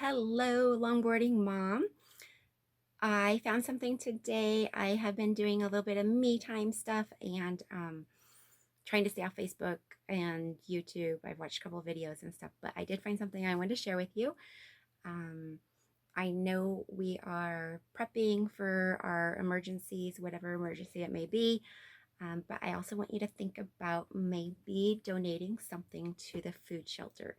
Hello, longboarding mom. I found something today. I have been doing a little bit of me time stuff and trying to stay off Facebook and YouTube. I've watched a couple of videos and stuff, but I did find something I wanted to share with you. Um, I know we are prepping for our emergencies, whatever emergency it may be, but I also want you to think about maybe donating something to the food shelter.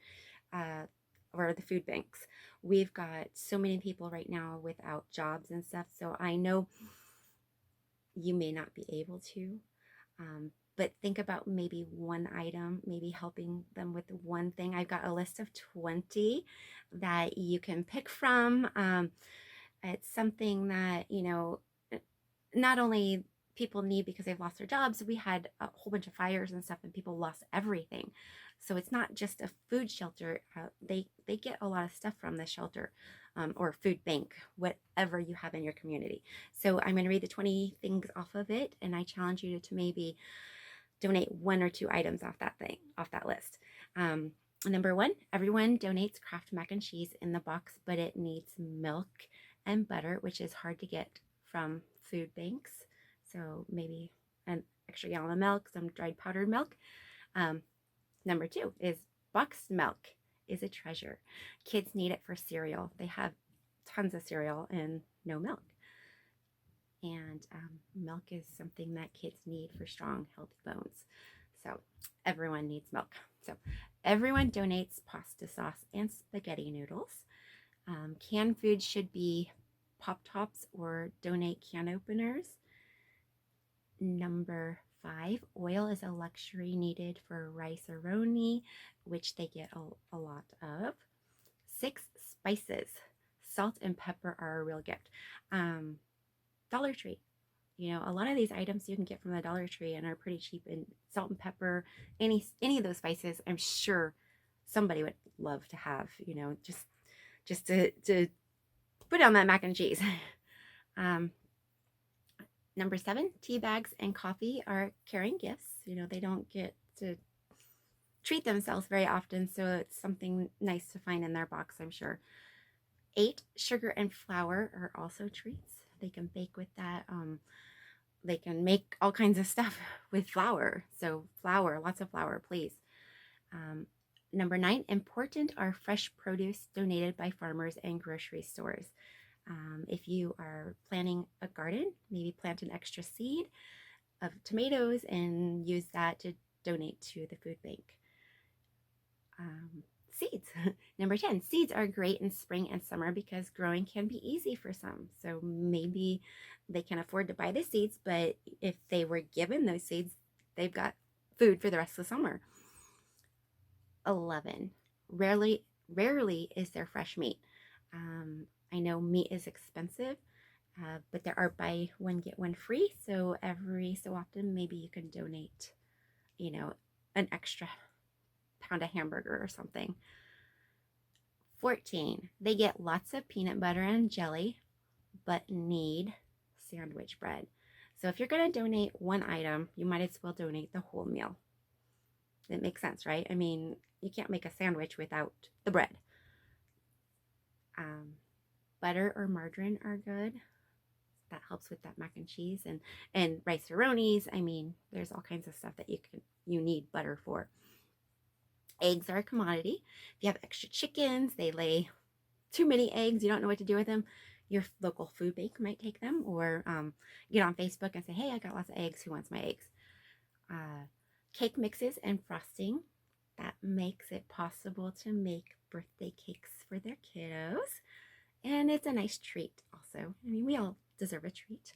Uh, or the food banks. We've got so many people right now without jobs and stuff. So I know you may not be able to, but think about maybe one item, maybe helping them with one thing. I've got a list of 20 that you can pick from. It's something that, not only people need because they've lost their jobs. We had a whole bunch of fires and stuff and people lost everything. So it's not just a food shelter. They get a lot of stuff from the shelter, or food bank, whatever you have in your community. So I'm going to read the 20 things off of it, and I challenge you to maybe donate one or two items off that list. Number one, everyone donates Kraft mac and cheese in the box, but it needs milk and butter, which is hard to get from food banks. So maybe an extra gallon of milk, some dried powdered milk. Number two is boxed milk is a treasure. Kids need it for cereal. They have tons of cereal and no milk. And milk is something that kids need for strong, healthy bones. So everyone needs milk. So everyone donates pasta sauce and spaghetti noodles. Canned food should be Pop Tops or donate can openers. Number 5, oil is a luxury needed for rice or Roni, which they get a lot of. 6, spices. Salt and pepper are a real gift. Dollar Tree. A lot of these items you can get from the Dollar Tree and are pretty cheap. And salt and pepper, any of those spices, I'm sure somebody would love to have. Just to put on that mac and cheese. Number 7, tea bags and coffee are caring gifts. They don't get to treat themselves very often, so it's something nice to find in their box, I'm sure. 8, sugar and flour are also treats. They can bake with that. They can make all kinds of stuff with flour. So flour, lots of flour, please. Number 9, important are fresh produce donated by farmers and grocery stores. If you are planting a garden, maybe plant an extra seed of tomatoes and use that to donate to the food bank. Seeds. Number 10, seeds are great in spring and summer because growing can be easy for some. So maybe they can afford to buy the seeds, but if they were given those seeds, they've got food for the rest of the summer. 11, rarely is there fresh meat. I know meat is expensive, but there are buy one get one free. So every so often, maybe you can donate, an extra pound of hamburger or something. 14, they get lots of peanut butter and jelly, but need sandwich bread. So if you're going to donate one item, you might as well donate the whole meal. It makes sense, right? I mean, you can't make a sandwich without the bread. Butter or margarine are good. That helps with that mac and cheese and rice Ronis. I mean, there's all kinds of stuff that you need butter for. Eggs are a commodity. If you have extra chickens, they lay too many eggs, you don't know what to do with them, your local food bank might take them, or get on Facebook and say, hey, I got lots of eggs. Who wants my eggs? Cake mixes and frosting. That makes it possible to make birthday cakes for their kiddos. And it's a nice treat also. I mean, we all deserve a treat.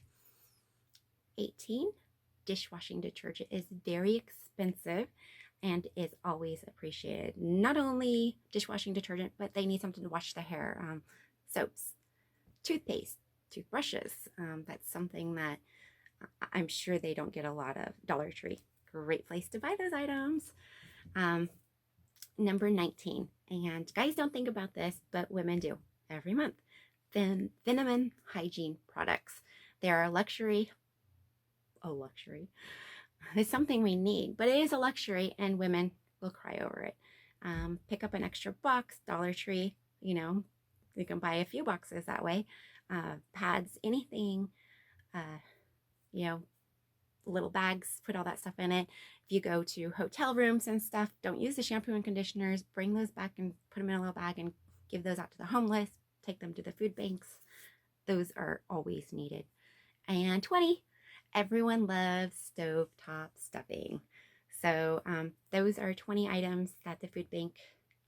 18, dishwashing detergent is very expensive and is always appreciated. Not only dishwashing detergent, but they need something to wash the hair. Soaps, toothpaste, toothbrushes. That's something that I'm sure they don't get a lot of. Dollar Tree, great place to buy those items. Number 19, and guys don't think about this, but women do every month. Cinnamon hygiene products. They are a luxury. It's something we need, but it is a luxury, and women will cry over it. Pick up an extra box, Dollar Tree, You can buy a few boxes that way. Pads, anything, uh, you know, little bags, put all that stuff in it. If you go to hotel rooms and stuff, don't use the shampoo and conditioners. Bring those back and put them in a little bag and give those out to the homeless. Take them to the food banks. Those are always needed. And 20, everyone loves stovetop stuffing. So those are 20 items that the food bank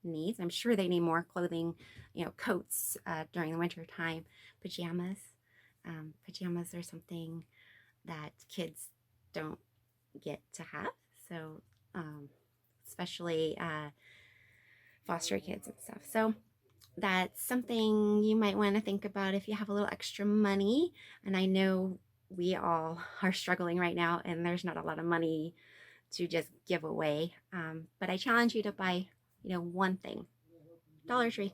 needs. I'm sure they need more clothing, coats during the winter time, pajamas. Pajamas are something that kids don't get to have. So especially foster kids and stuff. So that's something you might want to think about if you have a little extra money. And I know we all are struggling right now, and there's not a lot of money to just give away. But I challenge you to buy, one thing. Dollar Tree.